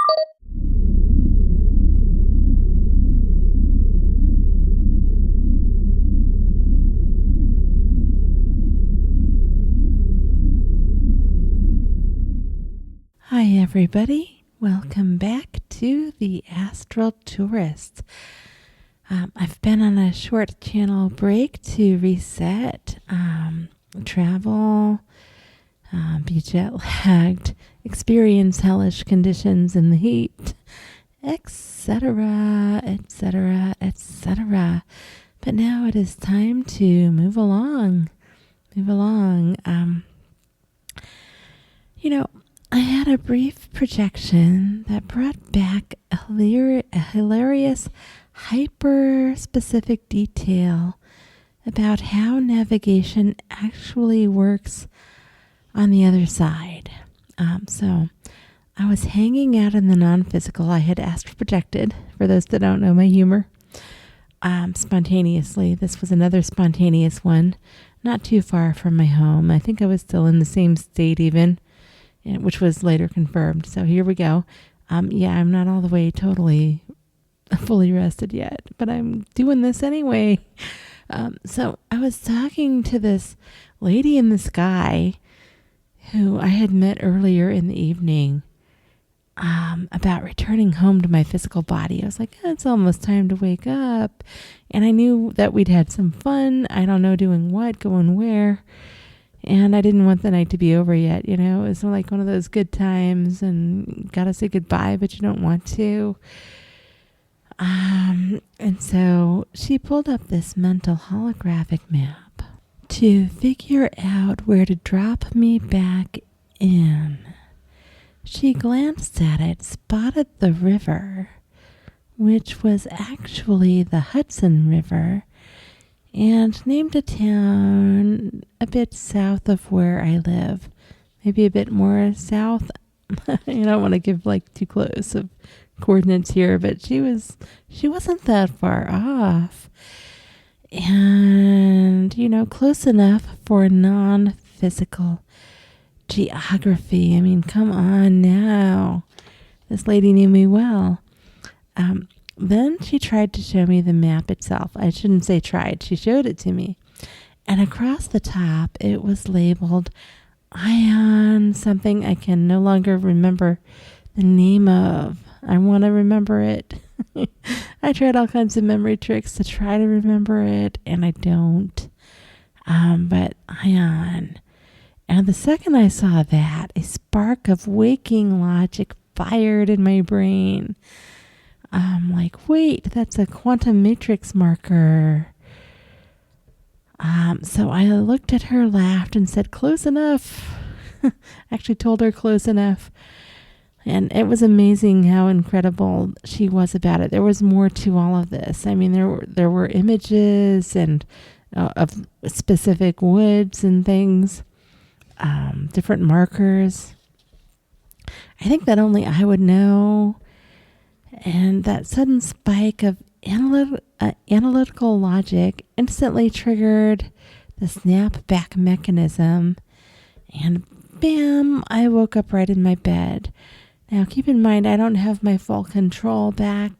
Hi everybody, welcome back to the Astral Tourist. I've been on a short channel break to reset, travel, be jet lagged, experience hellish conditions in the heat, etc., etc., etc. But now it is time to move along. I had a brief projection that brought back a hilarious, hyper-specific detail about how navigation actually works on the other side. So I was hanging out in the non-physical. I had astral projected, for those that don't know my humor, spontaneously. This was another spontaneous one, not too far from my home. I think I was still in the same state even, which was later confirmed. So here we go. I'm not all the way totally fully rested yet, but I'm doing this anyway. So I was talking to this lady in the sky who I had met earlier in the evening about returning home to my physical body. I was like, it's almost time to wake up. And I knew that we'd had some fun. I don't know doing what, going where. And I didn't want the night to be over yet, It was like one of those good times and gotta say goodbye, but you don't want to. And so she pulled up this mental holographic map to figure out where to drop me back in. She glanced at it, spotted the river, which was actually the Hudson River, and named a town a bit south of where I live. Maybe a bit more south. I don't want to give too close of coordinates here, but she wasn't that far off. And, close enough for non-physical geography. I mean, come on now. This lady knew me well. Then she tried to show me the map itself. I shouldn't say tried. She showed it to me. And across the top, it was labeled Ion something I can no longer remember the name of. I want to remember it. I tried all kinds of memory tricks to try to remember it, and I don't. But Ion. And the second I saw that, a spark of waking logic fired in my brain. I'm like, wait, that's a quantum matrix marker. So I looked at her, laughed, and said, close enough. Actually told her close enough. And it was amazing how incredible she was about it. There was more to all of this. I mean, there were images and of specific woods and things, different markers. I think that only I would know. And that sudden spike of analytical logic instantly triggered the snapback mechanism. And bam, I woke up right in my bed. Now, keep in mind, I don't have my full control back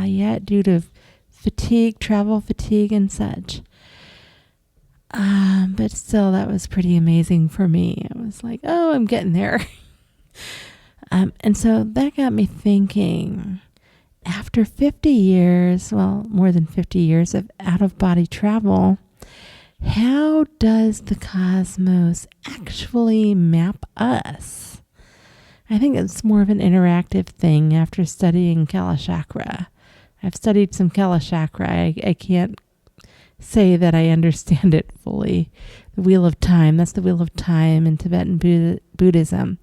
yet due to fatigue, travel fatigue and such. But still, that was pretty amazing for me. I was like, oh, I'm getting there. And so that got me thinking, after 50 years, well, more than 50 years of out-of-body travel, how does the cosmos actually map us? I think it's more of an interactive thing after studying Kalachakra. I've studied some Kalachakra. I can't say that I understand it fully. The Wheel of Time, that's the Wheel of Time in Tibetan Buddhism.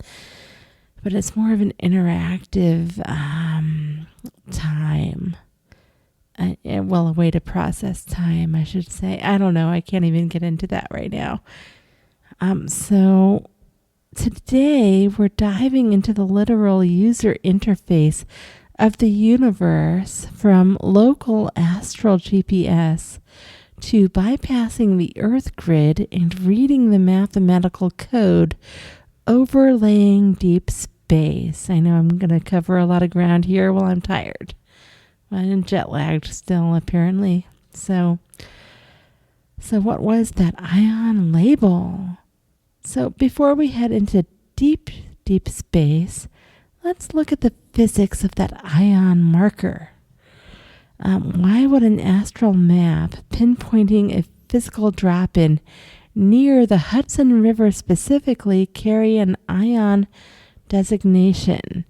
But it's more of an interactive time. A way to process time, I should say. I don't know. I can't even get into that right now. So today we're diving into the literal user interface of the universe, from local astral GPS to bypassing the Earth grid and reading the mathematical code overlaying deep space. I know I'm going to cover a lot of ground here while I'm tired. I'm jet lagged still, apparently. So what was that ion label? So before we head into deep, deep space, let's look at the physics of that ion marker. Why would an astral map pinpointing a physical drop-in near the Hudson River specifically carry an ion designation?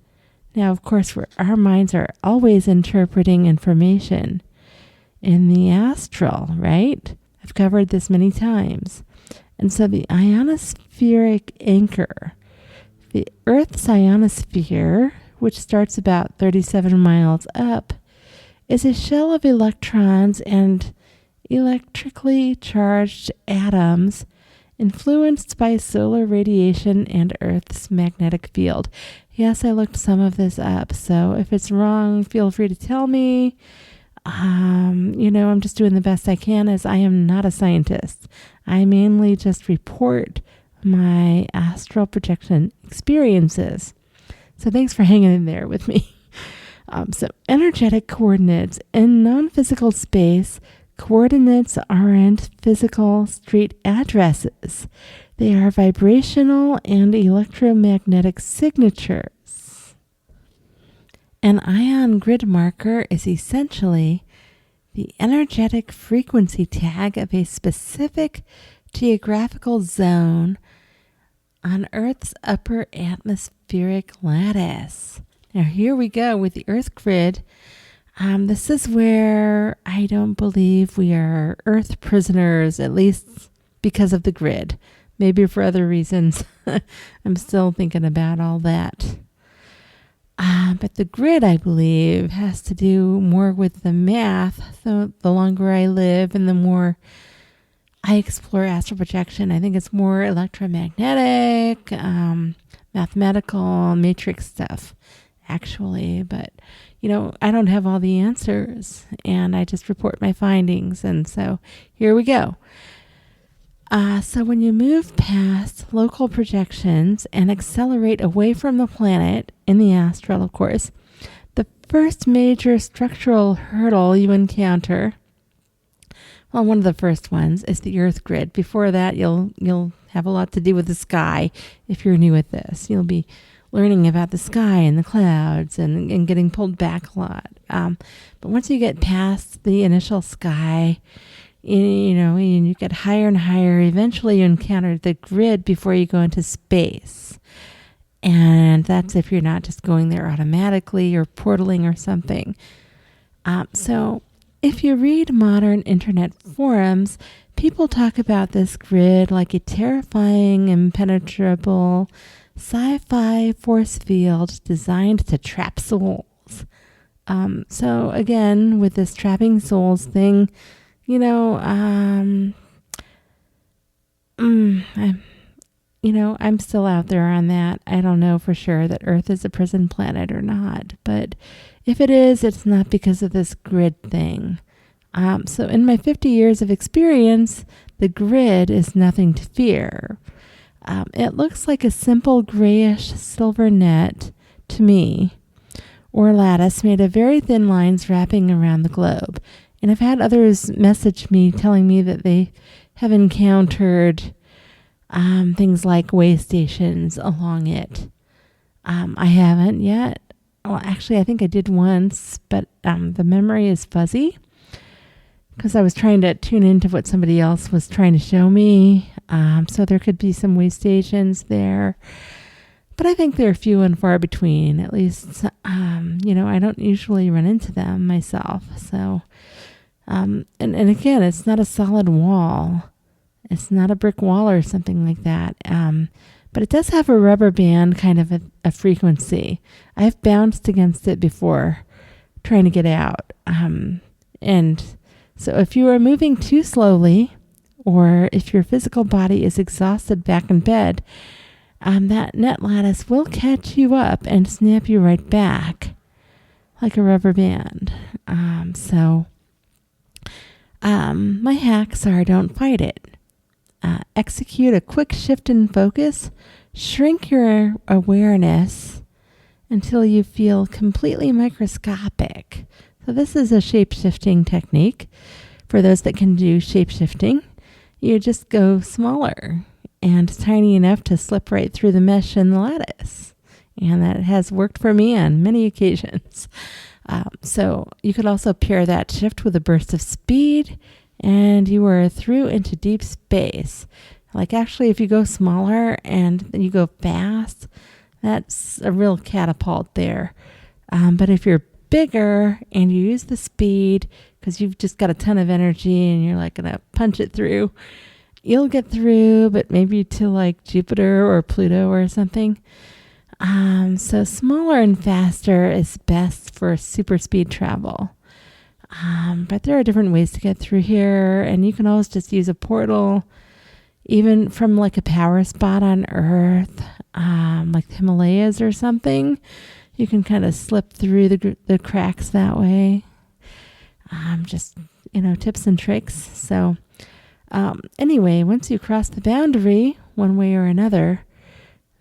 Now, of course, our minds are always interpreting information in the astral, right? I've covered this many times. And so the ionospheric anchor, the Earth's ionosphere, which starts about 37 miles up, is a shell of electrons and electrically charged atoms influenced by solar radiation and Earth's magnetic field. Yes, I looked some of this up, so if it's wrong, feel free to tell me. I'm just doing the best I can, as I am not a scientist. I mainly just report my astral projection experiences. So thanks for hanging in there with me. So energetic coordinates in non-physical space, coordinates aren't physical street addresses. They are vibrational and electromagnetic signatures. An ion grid marker is essentially the energetic frequency tag of a specific geographical zone on Earth's upper atmospheric lattice. Now here we go with the Earth grid. This is where I don't believe we are Earth prisoners, at least because of the grid. Maybe for other reasons. I'm still thinking about all that. But the grid, I believe, has to do more with the math. So the longer I live and the more I explore astral projection, I think it's more electromagnetic, mathematical, matrix stuff, actually. But, I don't have all the answers, and I just report my findings. And so here we go. So when you move past local projections and accelerate away from the planet, in the astral, of course, the first major structural hurdle you encounter, well, one of the first ones is the Earth grid. Before that, you'll have a lot to do with the sky if you're new at this. You'll be learning about the sky and the clouds and getting pulled back a lot. But once you get past the initial sky, and you get higher and higher, eventually you encounter the grid before you go into space. And that's if you're not just going there automatically or portaling or something. So if you read modern internet forums, people talk about this grid like a terrifying, impenetrable sci-fi force field designed to trap souls. So again, with this trapping souls thing, I'm still out there on that. I don't know for sure that Earth is a prison planet or not, but if it is, it's not because of this grid thing. So in my 50 years of experience, the grid is nothing to fear. It looks like a simple grayish silver net to me, or lattice made of very thin lines wrapping around the globe. And I've had others message me telling me that they have encountered things like way stations along it. I haven't yet. Well, actually, I think I did once, but the memory is fuzzy because I was trying to tune into what somebody else was trying to show me. So there could be some way stations there. But I think they're few and far between. At least, I don't usually run into them myself. So, and again, it's not a solid wall. It's not a brick wall or something like that. But it does have a rubber band kind of a frequency. I've bounced against it before trying to get out. And so if you are moving too slowly, or if your physical body is exhausted back in bed, that net lattice will catch you up and snap you right back like a rubber band. My hacks are: don't fight it. Execute a quick shift in focus. Shrink your awareness until you feel completely microscopic. So this is a shape-shifting technique. For those that can do shape-shifting, you just go smaller and tiny enough to slip right through the mesh in the lattice. And that has worked for me on many occasions. So you could also pair that shift with a burst of speed, and you are through into deep space. Like actually, if you go smaller and then you go fast, that's a real catapult there. But if you're bigger and you use the speed because you've just got a ton of energy and you're like going to punch it through, you'll get through, but maybe to like Jupiter or Pluto or something. So smaller and faster is best for super speed travel. But there are different ways to get through here, and you can always just use a portal, even from like a power spot on Earth, like the Himalayas or something. You can kind of slip through the cracks that way. Just, tips and tricks. So anyway, once you cross the boundary one way or another,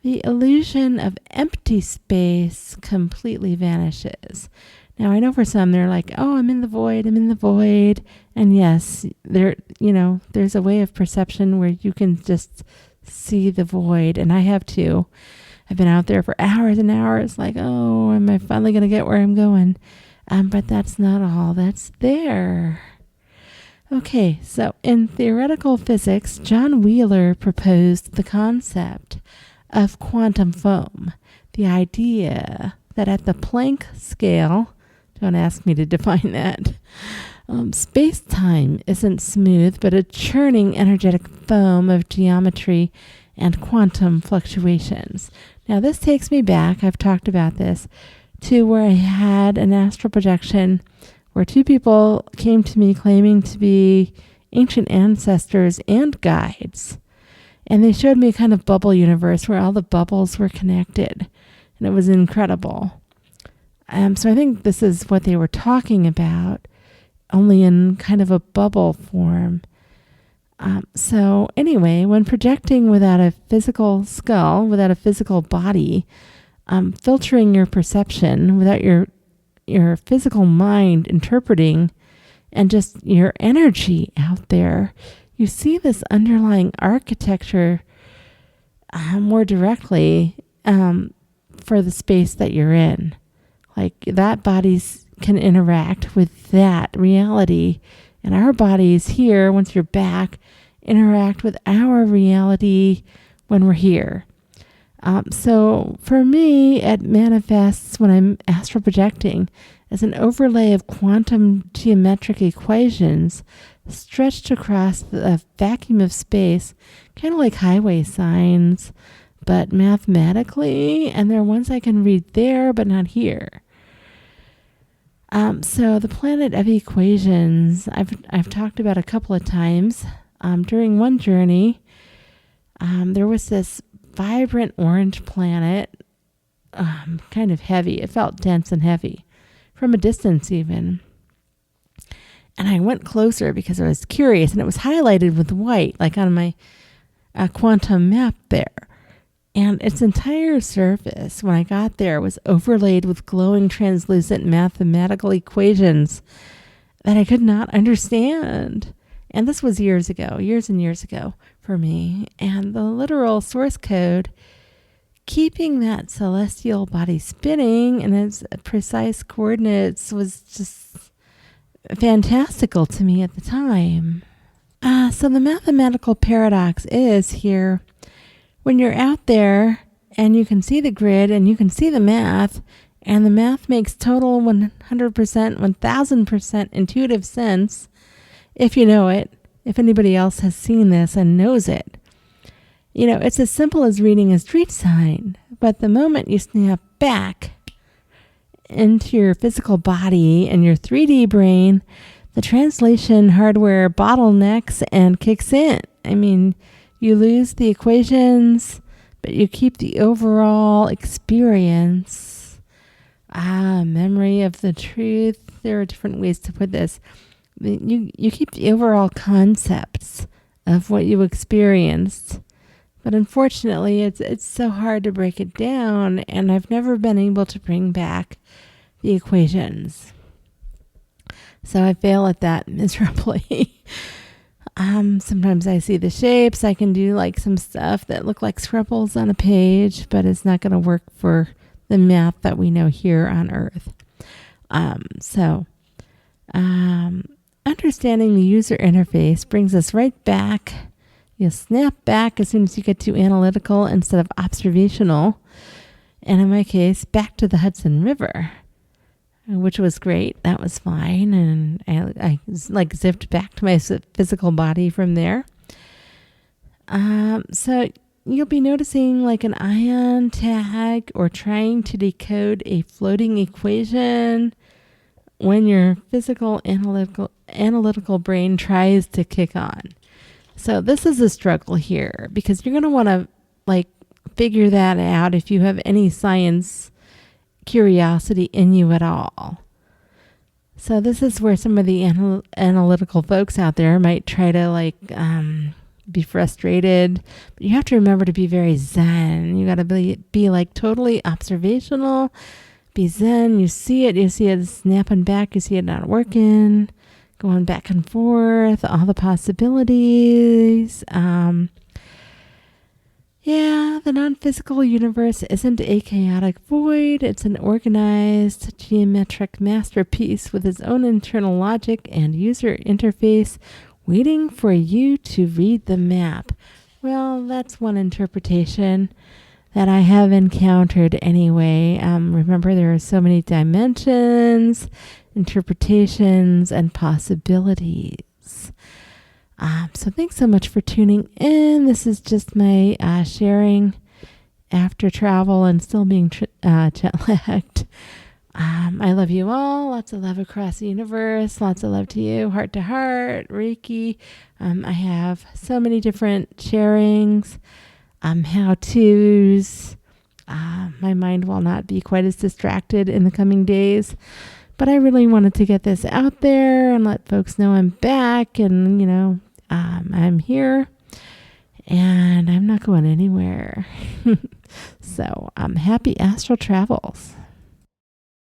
the illusion of empty space completely vanishes. Now, I know for some, they're like, oh, I'm in the void. And yes, there's a way of perception where you can just see the void. And I have too. I've been out there for hours and hours, like, oh, am I finally going to get where I'm going? But that's not all that's there. Okay, so in theoretical physics, John Wheeler proposed the concept of quantum foam, the idea that at the Planck scale, don't ask me to define that, space-time isn't smooth, but a churning energetic foam of geometry and quantum fluctuations. Now, this takes me back, I've talked about this, to where I had an astral projection where two people came to me claiming to be ancient ancestors and guides. And they showed me a kind of bubble universe where all the bubbles were connected. And it was incredible. So I think this is what they were talking about, only in kind of a bubble form. So anyway, when projecting without a physical skull, without a physical body, filtering your perception without your physical mind interpreting, and just your energy out there, you see this underlying architecture more directly for the space that you're in. Like that bodies can interact with that reality, and our bodies here, once you're back, interact with our reality when we're here. So for me, it manifests when I'm astral projecting as an overlay of quantum geometric equations stretched across the vacuum of space, kind of like highway signs, but mathematically, and there are ones I can read there, but not here. So the planet of equations, I've talked about a couple of times. During one journey, there was this vibrant orange planet, kind of heavy. It felt dense and heavy, from a distance even. And I went closer because I was curious, and it was highlighted with white, like on my quantum map there. And its entire surface, when I got there, was overlaid with glowing, translucent mathematical equations that I could not understand. And this was years and years ago for me. And the literal source code, keeping that celestial body spinning in its precise coordinates, was just fantastical to me at the time. So the mathematical paradox is here, when you're out there and you can see the grid and you can see the math, and the math makes total 100%, 1000% intuitive sense, if you know it, if anybody else has seen this and knows it. It's as simple as reading a street sign, but the moment you snap back into your physical body and your 3D brain, the translation hardware bottlenecks and kicks in. I mean, you lose the equations, but you keep the overall experience. Memory of the truth. There are different ways to put this. You keep the overall concepts of what you experienced, But unfortunately, it's so hard to break it down, and I've never been able to bring back the equations. So I fail at that miserably. Sometimes I see the shapes. I can do like some stuff that look like scribbles on a page, but it's not going to work for the math that we know here on Earth. Understanding the user interface brings us right back. You'll snap back as soon as you get to analytical instead of observational. And in my case, back to the Hudson River, which was great. That was fine. And I like zipped back to my physical body from there. So you'll be noticing like an ion tag or trying to decode a floating equation when your physical analytical brain tries to kick on. So this is a struggle here because you're going to want to like figure that out if you have any science curiosity in you at all. So this is where some of the analytical folks out there might try to like be frustrated, but you have to remember to be very zen. You got to be like totally observational, be zen. You see it snapping back, you see it not working, going back and forth, all the possibilities. The non-physical universe isn't a chaotic void. It's an organized geometric masterpiece with its own internal logic and user interface waiting for you to read the map. Well, that's one interpretation that I have encountered anyway. Remember, there are so many dimensions, interpretations, and possibilities. So thanks so much for tuning in. This is just my sharing after travel and still being jet-lagged. I love you all. Lots of love across the universe. Lots of love to you. Heart to heart, Reiki. I have so many different sharings, how-tos. My mind will not be quite as distracted in the coming days. But I really wanted to get this out there and let folks know I'm back and, I'm here and I'm not going anywhere. So happy astral travels.